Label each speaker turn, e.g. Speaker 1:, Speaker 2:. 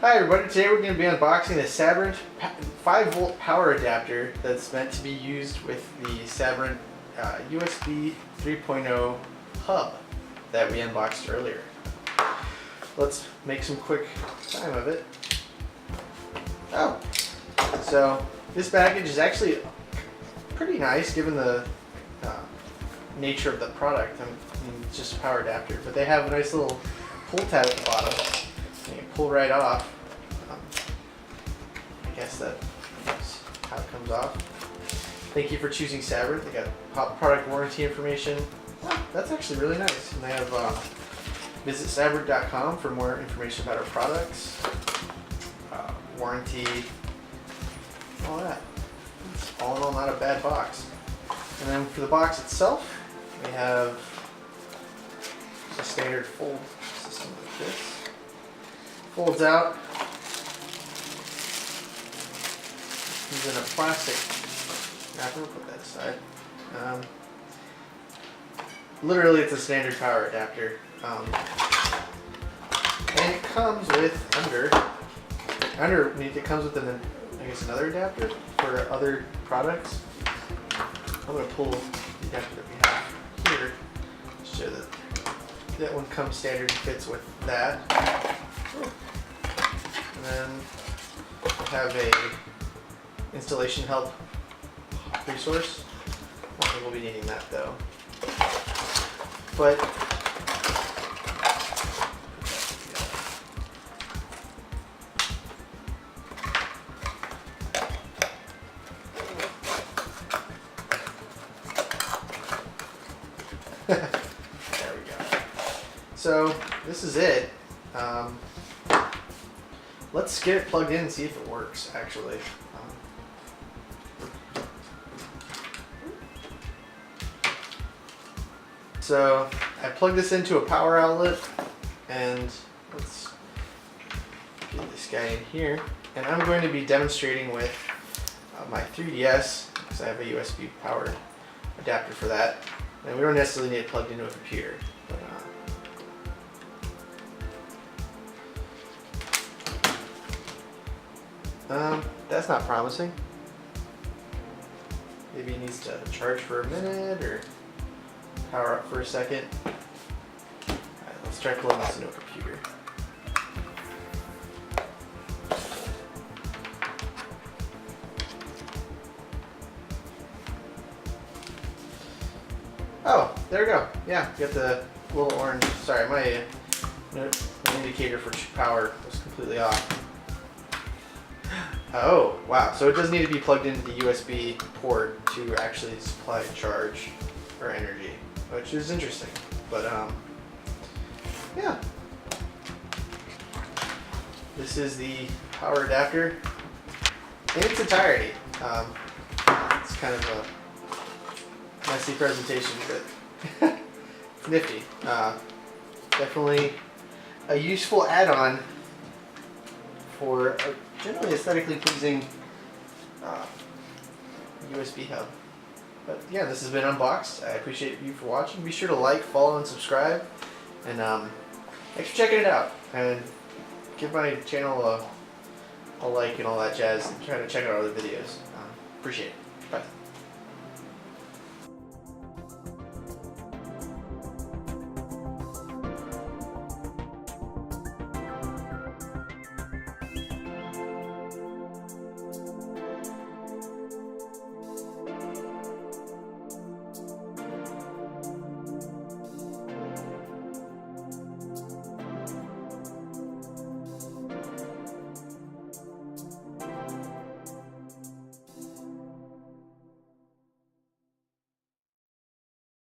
Speaker 1: Hi everybody, today we're going to be unboxing the Sabrent 5-volt power adapter that's meant to be used with the Sabrent USB 3.0 hub that we unboxed earlier. Let's make some quick time of it. Oh, so this package is actually pretty nice given the nature of the product. I mean, it's just a power adapter, but they have a nice little pull tab at the bottom. You can pull right off. I guess that's how it comes off. Thank you for choosing Sabrent. They got product warranty information. Oh, that's actually really nice. And they have visit sabrent.com for more information about our products, warranty, all that. It's all in all not a bad box. And then for the box itself, we have a standard fold system like this. Folds out. Comes in a plastic wrapper. We'll put that aside. Literally, it's a standard power adapter. And it comes with underneath. It comes with another adapter for other products. I'm going to pull the adapter that we have here to show that one comes standard and fits with that. And then we have a installation help resource. I don't think we'll be needing that though. But there we go. So this is it. Let's get it plugged in and see if it works actually. So I plugged this into a power outlet, and let's get this guy in here. And I'm going to be demonstrating with my 3DS because I have a USB power adapter for that. And we don't necessarily need it plugged into a computer. But, that's not promising. Maybe it needs to charge for a minute or power up for a second. Alright, let's try plugging this into a computer. Oh, there we go. Yeah, you got the little orange. Sorry, my indicator for power was completely off. Oh, wow. So it does need to be plugged into the USB port to actually supply charge or energy, which is interesting. But, yeah. This is the power adapter in its entirety. It's kind of a messy presentation, but it's nifty. Definitely a useful add-on for a generally aesthetically pleasing USB hub. But yeah, this has been unboxed. I appreciate you for watching. Be sure to like, follow, and subscribe. And thanks for checking it out. And give my channel a like and all that jazz. And try to check out other videos. Appreciate it.